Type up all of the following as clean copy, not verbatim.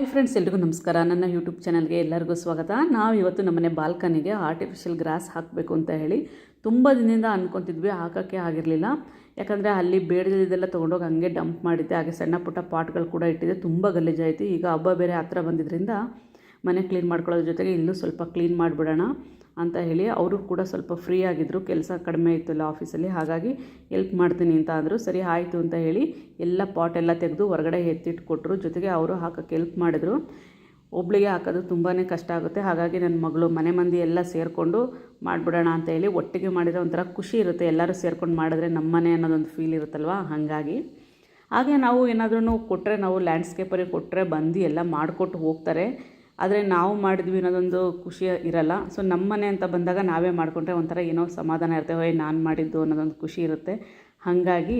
Friends, ಎಲ್ರಿಗೂ ನಮಸ್ಕಾರ. ನನ್ನ ಯೂಟ್ಯೂಬ್ ಚಾನಲ್ಗೆ ಎಲ್ಲರಿಗೂ ಸ್ವಾಗತ. ನಾವು ಇವತ್ತು ನಮ್ಮನೆ ಬಾಲ್ಕನಿಗೆ ಆರ್ಟಿಫಿಷಿಯಲ್ ಗ್ರಾಸ್ ಹಾಕಬೇಕು ಅಂತ ಹೇಳಿ ತುಂಬ ದಿನದಿಂದ ಅಂದ್ಕೊತಿದ್ವಿ. ಹಾಕೋಕ್ಕೆ ಆಗಿರಲಿಲ್ಲ. ಯಾಕಂದರೆ ಅಲ್ಲಿ ಬೇಡದಿದ್ದೆಲ್ಲ ತೊಗೊಂಡೋಗಿ ಹಂಗೆ ಡಂಪ್ ಮಾಡಿದ್ದೆ. ಹಾಗೆ ಸಣ್ಣ ಪುಟ್ಟ ಪಾಟ್ಗಳು ಕೂಡ ಇಟ್ಟಿದ್ದೆ. ತುಂಬ ಗಲೀಜಾಯಿತು. ಈಗ ಹಬ್ಬ ಬೇರೆ ಹತ್ರ ಬಂದಿದ್ದರಿಂದ ಮನೆ ಕ್ಲೀನ್ ಮಾಡ್ಕೊಳ್ಳೋದ್ರ ಜೊತೆಗೆ ಇಲ್ಲೂ ಸ್ವಲ್ಪ ಕ್ಲೀನ್ ಮಾಡಿಬಿಡೋಣ ಅಂತ ಹೇಳಿ ಅವರು ಕೂಡ ಸ್ವಲ್ಪ ಫ್ರೀ ಆಗಿದ್ದರು. ಕೆಲಸ ಕಡಿಮೆ ಇತ್ತಲ್ಲ ಆಫೀಸಲ್ಲಿ, ಹಾಗಾಗಿ ಎಲ್ಪ್ ಮಾಡ್ತೀನಿ ಅಂತ ಅಂದರು. ಸರಿ ಆಯಿತು ಅಂತ ಹೇಳಿ ಎಲ್ಲ ಪಾಟೆಲ್ಲ ತೆಗೆದು ಹೊರಗಡೆ ಎತ್ತಿಟ್ಟು ಕೊಟ್ಟರು. ಜೊತೆಗೆ ಅವರು ಹಾಕೋಕ್ಕೆ ಎಲ್ಪ್ ಮಾಡಿದ್ರು. ಒಬ್ಳಿಗೆ ಹಾಕೋದು ತುಂಬಾ ಕಷ್ಟ ಆಗುತ್ತೆ. ಹಾಗಾಗಿ ನನ್ನ ಮಗಳು ಮನೆ ಮಂದಿ ಎಲ್ಲ ಸೇರಿಕೊಂಡು ಮಾಡಿಬಿಡೋಣ ಅಂತ ಹೇಳಿ ಒಟ್ಟಿಗೆ ಮಾಡಿದರೆ ಒಂಥರ ಖುಷಿ ಇರುತ್ತೆ. ಎಲ್ಲರೂ ಸೇರ್ಕೊಂಡು ಮಾಡಿದ್ರೆ ನಮ್ಮನೆ ಅನ್ನೋದೊಂದು ಫೀಲ್ ಇರುತ್ತಲ್ವ. ಹಾಗಾಗಿ ಹಾಗೆ ನಾವು ಏನಾದ್ರೂ ಕೊಟ್ಟರೆ, ನಾವು ಲ್ಯಾಂಡ್ಸ್ಕೇಪರಿಗೆ ಕೊಟ್ಟರೆ ಬಂದು ಎಲ್ಲ ಮಾಡಿಕೊಟ್ಟು ಹೋಗ್ತಾರೆ. ಆದರೆ ನಾವು ಮಾಡಿದ್ವಿ ಅನ್ನೋದೊಂದು ಖುಷಿ ಇರಲ್ಲ. ಸೊ ನಮ್ಮ ಮನೆ ಅಂತ ಬಂದಾಗ ನಾವೇ ಮಾಡಿಕೊಂಡ್ರೆ ಒಂಥರ ಏನೋ ಸಮಾಧಾನ ಇರುತ್ತೆ. ನಾನು ಮಾಡಿದ್ದು ಅನ್ನೋದೊಂದು ಖುಷಿ ಇರುತ್ತೆ. ಹಾಗಾಗಿ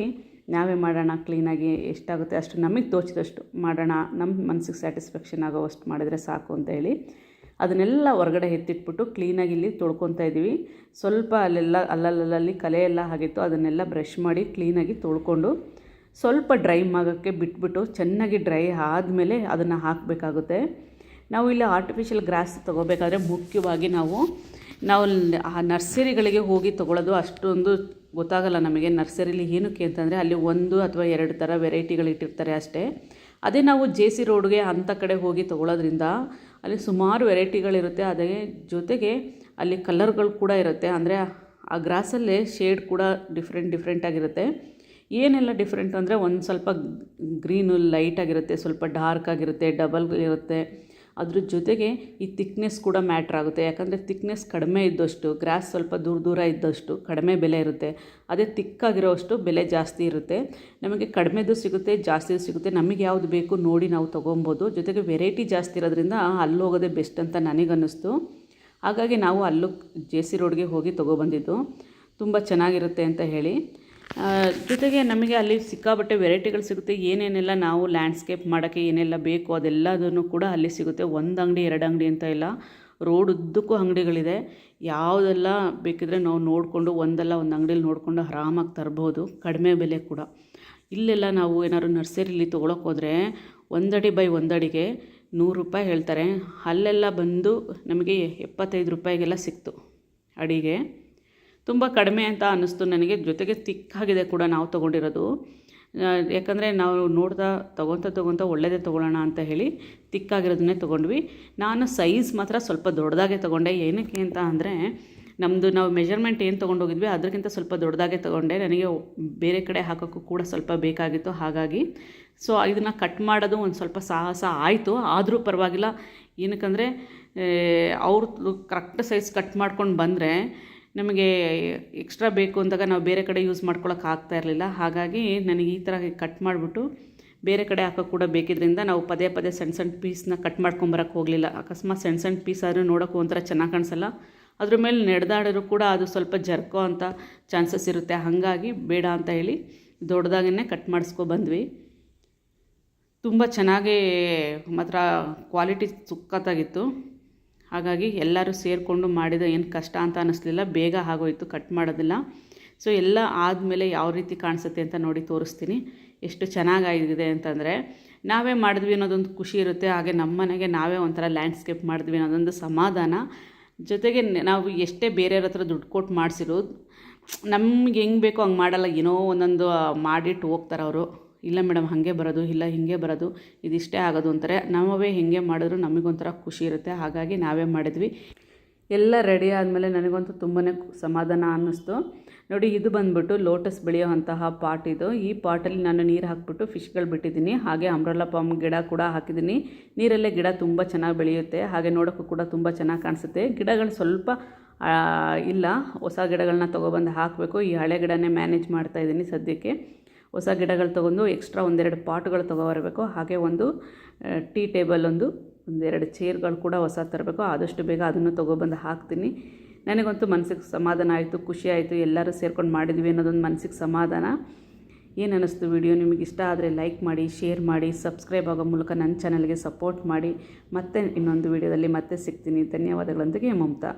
ನಾವೇ ಮಾಡೋಣ, ಕ್ಲೀನಾಗಿ ಎಷ್ಟಾಗುತ್ತೆ ಅಷ್ಟು ನಮಗೆ ತೋಚಿದಷ್ಟು ಮಾಡೋಣ, ನಮ್ಮ ಮನಸ್ಸಿಗೆ ಸ್ಯಾಟಿಸ್ಫ್ಯಾಕ್ಷನ್ ಆಗೋವಷ್ಟು ಮಾಡಿದರೆ ಸಾಕು ಅಂತ ಹೇಳಿ ಅದನ್ನೆಲ್ಲ ಹೊರಗಡೆ ಎತ್ತಿಟ್ಬಿಟ್ಟು ಕ್ಲೀನಾಗಿ ಇಲ್ಲಿ ತೊಳ್ಕೊತಾ ಇದ್ದೀವಿ. ಸ್ವಲ್ಪ ಅಲ್ಲಲ್ಲಿ ಕಲೆ ಎಲ್ಲ ಆಗಿತ್ತು. ಅದನ್ನೆಲ್ಲ ಬ್ರಷ್ ಮಾಡಿ ಕ್ಲೀನಾಗಿ ತೊಳ್ಕೊಂಡು ಸ್ವಲ್ಪ ಡ್ರೈ ಆಗೋಕ್ಕೆ ಬಿಟ್ಬಿಟ್ಟು ಚೆನ್ನಾಗಿ ಡ್ರೈ ಆದಮೇಲೆ ಅದನ್ನು ಹಾಕಬೇಕಾಗುತ್ತೆ. ನಾವು ಇಲ್ಲಿ ಆರ್ಟಿಫಿಷಿಯಲ್ ಗ್ರಾಸ್ ತೊಗೋಬೇಕಾದ್ರೆ ಮುಖ್ಯವಾಗಿ ನಾವು ಆ ನರ್ಸರಿಗಳಿಗೆ ಹೋಗಿ ತೊಗೊಳ್ಳೋದು ಅಷ್ಟೊಂದು ಗೊತ್ತಾಗಲ್ಲ ನಮಗೆ. ನರ್ಸರಿಲಿ ಏನಕ್ಕೆ ಅಂತಂದರೆ ಅಲ್ಲಿ 1 ಅಥವಾ 2 ಥರ ವೆರೈಟಿಗಳು ಇಟ್ಟಿರ್ತಾರೆ ಅಷ್ಟೇ. ಅದೇ ನಾವು JC ರೋಡ್ಗೆ ಅಂಥ ಕಡೆ ಹೋಗಿ ತೊಗೊಳ್ಳೋದ್ರಿಂದ ಅಲ್ಲಿ ಸುಮಾರು ವೆರೈಟಿಗಳಿರುತ್ತೆ. ಅದೇ ಜೊತೆಗೆ ಅಲ್ಲಿ ಕಲರ್ಗಳು ಕೂಡ ಇರುತ್ತೆ. ಅಂದರೆ ಆ ಗ್ರಾಸಲ್ಲೇ ಶೇಡ್ ಕೂಡ ಡಿಫ್ರೆಂಟ್ ಆಗಿರುತ್ತೆ. ಏನೆಲ್ಲ ಡಿಫ್ರೆಂಟ್ ಅಂದರೆ ಒಂದು ಸ್ವಲ್ಪ ಗ್ರೀನು ಲೈಟ್ ಆಗಿರುತ್ತೆ, ಸ್ವಲ್ಪ ಡಾರ್ಕ್ ಆಗಿರುತ್ತೆ, ಡಬಲ್ ಇರುತ್ತೆ. ಅದ್ರ ಜೊತೆಗೆ ಈ ತಿಕ್ನೆಸ್ ಕೂಡ ಮ್ಯಾಟ್ರ್ ಆಗುತ್ತೆ. ಯಾಕಂದರೆ ತಿಕ್ನೆಸ್ ಕಡಿಮೆ ಇದ್ದಷ್ಟು ಗ್ರಾಸ್ ಸ್ವಲ್ಪ ದೂರ ಇದ್ದಷ್ಟು ಕಡಿಮೆ ಬೆಲೆ ಇರುತ್ತೆ. ಅದೇ ತಿಕ್ಕಾಗಿರೋಷ್ಟು ಬೆಲೆ ಜಾಸ್ತಿ ಇರುತ್ತೆ. ನಮಗೆ ಕಡಿಮೆದು ಸಿಗುತ್ತೆ, ಜಾಸ್ತಿದು ಸಿಗುತ್ತೆ. ನಮಗೆ ಯಾವುದು ಬೇಕು ನೋಡಿ ನಾವು ತೊಗೊಬೋದು. ಜೊತೆಗೆ ವೆರೈಟಿ ಜಾಸ್ತಿ ಇರೋದ್ರಿಂದ ಅಲ್ಲಿ ಹೋಗೋದೇ ಬೆಸ್ಟ್ ಅಂತ ನನಗನ್ನಿಸ್ತು. ಹಾಗಾಗಿ ನಾವು ಅಲ್ಲೂ JC ರೋಡ್ಗೆ ಹೋಗಿ ತೊಗೊಬಂದಿದ್ದು. ತುಂಬ ಚೆನ್ನಾಗಿರುತ್ತೆ ಅಂತ ಹೇಳಿ. ಜೊತೆಗೆ ನಮಗೆ ಅಲ್ಲಿ ಸಿಕ್ಕಾಬಟ್ಟೆ ವೆರೈಟಿಗಳು ಸಿಗುತ್ತೆ. ಏನೇನೆಲ್ಲ ನಾವು ಲ್ಯಾಂಡ್ಸ್ಕೇಪ್ ಮಾಡೋಕ್ಕೆ ಏನೆಲ್ಲ ಬೇಕು ಅದೆಲ್ಲದನ್ನು ಕೂಡ ಅಲ್ಲಿ ಸಿಗುತ್ತೆ. 1 ಅಂಗಡಿ 2 ಅಂಗಡಿ ಅಂತ ಇಲ್ಲ, ರೋಡ್ ಉದ್ದಕ್ಕೂ ಅಂಗಡಿಗಳಿದೆ. ಯಾವುದೆಲ್ಲ ಬೇಕಿದ್ರೆ ನಾವು ನೋಡಿಕೊಂಡು ಒಂದು ಅಂಗಡಿಯಲ್ಲಿ ನೋಡಿಕೊಂಡು ಆರಾಮಾಗಿ ತರ್ಬೋದು, ಕಡಿಮೆ ಬೆಲೆ ಕೂಡ. ಇಲ್ಲೆಲ್ಲ ನಾವು ಏನಾದ್ರು ನರ್ಸರಿಲಿ ತೊಗೊಳಕ್ಕೆ ಹೋದರೆ 1 ಅಡಿ ಬೈ 1 ಅಡಿಗೆ 100 ರೂಪಾಯಿ ಹೇಳ್ತಾರೆ. ಅಲ್ಲೆಲ್ಲ ಬಂದು ನಮಗೆ 75 ರೂಪಾಯಿಗೆಲ್ಲ ಸಿಕ್ತು ಅಡಿಗೆ. ತುಂಬ ಕಡಿಮೆ ಅಂತ ಅನ್ನಿಸ್ತು ನನಗೆ. ಜೊತೆಗೆ ತಿಕ್ಕಾಗಿದೆ ಕೂಡ ನಾವು ತೊಗೊಂಡಿರೋದು. ಯಾಕಂದರೆ ನಾವು ತೊಗೊತ ಒಳ್ಳೆಯದೇ ತೊಗೊಳ್ಳೋಣ ಅಂತ ಹೇಳಿ ತಿಕ್ಕಾಗಿರೋದನ್ನೇ ತೊಗೊಂಡ್ವಿ. ನಾನು ಸೈಜ್ ಮಾತ್ರ ಸ್ವಲ್ಪ ದೊಡ್ಡದಾಗೆ ತೊಗೊಂಡೆ. ಏನಕ್ಕೆ ಅಂತ ಅಂದರೆ ನಾವು ಮೆಜರ್ಮೆಂಟ್ ಏನು ತೊಗೊಂಡೋಗಿದ್ವಿ ಅದಕ್ಕಿಂತ ಸ್ವಲ್ಪ ದೊಡ್ಡದಾಗೆ ತೊಗೊಂಡೆ. ನನಗೆ ಬೇರೆ ಕಡೆ ಹಾಕೋಕ್ಕೂ ಕೂಡ ಸ್ವಲ್ಪ ಬೇಕಾಗಿತ್ತು. ಹಾಗಾಗಿ ಸೊ ಇದನ್ನು ಕಟ್ ಮಾಡೋದು ಒಂದು ಸ್ವಲ್ಪ ಸಾಹಸ ಆಯಿತು. ಆದರೂ ಪರವಾಗಿಲ್ಲ. ಏನಕ್ಕಂದರೆ ಅವ್ರದ್ದು ಕರೆಕ್ಟ್ ಸೈಜ್ ಕಟ್ ಮಾಡ್ಕೊಂಡು ಬಂದರೆ ನಮಗೆ ಎಕ್ಸ್ಟ್ರಾ ಬೇಕು ಅಂದಾಗ ನಾವು ಬೇರೆ ಕಡೆ ಯೂಸ್ ಮಾಡ್ಕೊಳಕ್ಕೆ ಆಗ್ತಾ ಇರಲಿಲ್ಲ. ಹಾಗಾಗಿ ನನಗೆ ಈ ಥರ ಕಟ್ ಮಾಡಿಬಿಟ್ಟು ಬೇರೆ ಕಡೆ ಹಾಕೋಕ್ಕೆ ಕೂಡ ಬೇಕಿದ್ದರಿಂದ ನಾವು ಪದೇ ಸಣ್ಣ ಪೀಸ್ನ ಕಟ್ ಮಾಡ್ಕೊಂಬರಕ್ಕೆ ಹೋಗಲಿಲ್ಲ. ಅಕಸ್ಮಾತ್ ಸಣ್ಣ ಪೀಸ್ ಆದರೂ ನೋಡೋಕ್ಕೂ ಒಂಥರ ಚೆನ್ನಾಗಿ ಕಾಣಿಸಲ್ಲ. ಅದ್ರ ಮೇಲೆ ನಡೆದಾಡಿದ್ರು ಕೂಡ ಅದು ಸ್ವಲ್ಪ ಜರ್ಕೋ ಅಂತ ಚಾನ್ಸಸ್ ಇರುತ್ತೆ. ಹಾಗಾಗಿ ಬೇಡ ಅಂತ ಹೇಳಿ ದೊಡ್ಡದಾಗೇ ಕಟ್ ಮಾಡಿಸ್ಕೊಬಂದ್ವಿ. ತುಂಬ ಚೆನ್ನಾಗಿ ಮಾತ್ರ ಕ್ವಾಲಿಟಿ ಸುಕ್ಕತ್ತಾಗಿತ್ತು. ಹಾಗಾಗಿ ಎಲ್ಲರೂ ಸೇರಿಕೊಂಡು ಮಾಡಿದ ಏನು ಕಷ್ಟ ಅಂತ ಅನ್ನಿಸ್ಲಿಲ್ಲ. ಬೇಗ ಆಗೋಯ್ತು ಕಟ್ ಮಾಡೋದಿಲ್ಲ. ಸೊ ಎಲ್ಲ ಆದಮೇಲೆ ಯಾವ ರೀತಿ ಕಾಣಿಸುತ್ತೆ ಅಂತ ನೋಡಿ ತೋರಿಸ್ತೀನಿ. ಎಷ್ಟು ಚೆನ್ನಾಗಾಗಿದೆ ಅಂತಂದರೆ ನಾವೇ ಮಾಡಿದ್ವಿ ಅನ್ನೋದೊಂದು ಖುಷಿ ಇರುತ್ತೆ. ಹಾಗೆ ನಮ್ಮ ಮನೆಗೆ ನಾವೇ ಒಂಥರ ಲ್ಯಾಂಡ್ಸ್ಕೇಪ್ ಮಾಡಿದ್ವಿ ಅನ್ನೋದೊಂದು ಸಮಾಧಾನ. ಜೊತೆಗೆ ನಾವು ಎಷ್ಟೇ ಬೇರೆಯವ್ರ ಹತ್ರ ದುಡ್ಡು ಕೊಟ್ಟು ಮಾಡಿಸಿರೋದು ನಮ್ಗೆ ಹೆಂಗೆ ಬೇಕೋ ಹಂಗೆ ಮಾಡಲ್ಲ. ಏನೋ ಒಂದೊಂದು ಮಾಡಿಟ್ಟು ಹೋಗ್ತಾರೆ ಅವರು. ಇಲ್ಲ ಮೇಡಮ್ ಹಾಗೆ ಬರೋದು, ಇಲ್ಲ ಹೀಗೆ ಬರೋದು, ಇದಿಷ್ಟೇ ಆಗೋದು ಅಂತಾರೆ. ನಾವೇ ಹೆಂಗೆ ಮಾಡಿದ್ರು ನಮಗೊಂಥರ ಖುಷಿ ಇರುತ್ತೆ. ಹಾಗಾಗಿ ನಾವೇ ಮಾಡಿದ್ವಿ. ಎಲ್ಲ ರೆಡಿ ಆದಮೇಲೆ ನನಗಂತೂ ತುಂಬಾ ಸಮಾಧಾನ ಅನ್ನಿಸ್ತು. ನೋಡಿ, ಇದು ಬಂದುಬಿಟ್ಟು ಲೋಟಸ್ ಬೆಳೆಯುವಂತಹ ಪಾಟ್ ಇದು. ಈ ಪಾಟಲ್ಲಿ ನಾನು ನೀರು ಹಾಕ್ಬಿಟ್ಟು ಫಿಶ್ಗಳು ಬಿಟ್ಟಿದ್ದೀನಿ. ಹಾಗೆ ಅಂಬ್ರೆಲಾ ಪಾಮ್ ಗಿಡ ಕೂಡ ಹಾಕಿದ್ದೀನಿ. ನೀರಲ್ಲೇ ಗಿಡ ತುಂಬ ಚೆನ್ನಾಗಿ ಬೆಳೆಯುತ್ತೆ. ಹಾಗೆ ನೋಡೋಕ್ಕೂ ಕೂಡ ತುಂಬ ಚೆನ್ನಾಗಿ ಕಾಣಿಸುತ್ತೆ. ಗಿಡಗಳು ಸ್ವಲ್ಪ ಇಲ್ಲ, ಹೊಸ ಗಿಡಗಳನ್ನ ತೊಗೊಬಂದು ಹಾಕಬೇಕು. ಈ ಹಳೆ ಗಿಡನೇ ಮ್ಯಾನೇಜ್ ಮಾಡ್ತಾಯಿದ್ದೀನಿ ಸದ್ಯಕ್ಕೆ. ಹೊಸ ಗಿಡಗಳು ತೊಗೊಂಡು ಎಕ್ಸ್ಟ್ರಾ 1-2 ಪಾಟ್ಗಳು ತೊಗೊಬರಬೇಕು. ಹಾಗೆ ಒಂದು ಟೀ ಟೇಬಲ್, 1-2 ಚೇರ್ಗಳು ಕೂಡ ಹೊಸ ತರಬೇಕು. ಆದಷ್ಟು ಬೇಗ ಅದನ್ನು ತೊಗೊಬಂದು ಹಾಕ್ತೀನಿ. ನನಗಂತೂ ಮನಸ್ಸಿಗೆ ಸಮಾಧಾನ ಆಯಿತು, ಖುಷಿ ಆಯಿತು. ಎಲ್ಲರೂ ಸೇರ್ಕೊಂಡು ಮಾಡಿದ್ವಿ ಅನ್ನೋದೊಂದು ಮನಸ್ಸಿಗೆ ಸಮಾಧಾನ. ಏನು ಅನ್ನಿಸ್ತು ವಿಡಿಯೋ? ನಿಮಗೆ ಇಷ್ಟ ಆದರೆ ಲೈಕ್ ಮಾಡಿ, ಶೇರ್ ಮಾಡಿ, ಸಬ್ಸ್ಕ್ರೈಬ್ ಆಗೋ ಮೂಲಕ ನನ್ನ ಚಾನಲ್ಗೆ ಸಪೋರ್ಟ್ ಮಾಡಿ. ಮತ್ತೆ ಇನ್ನೊಂದು ವಿಡಿಯೋದಲ್ಲಿ ಮತ್ತೆ ಸಿಗ್ತೀನಿ. ಧನ್ಯವಾದಗಳೊಂದಿಗೆ ಮಮತಾ.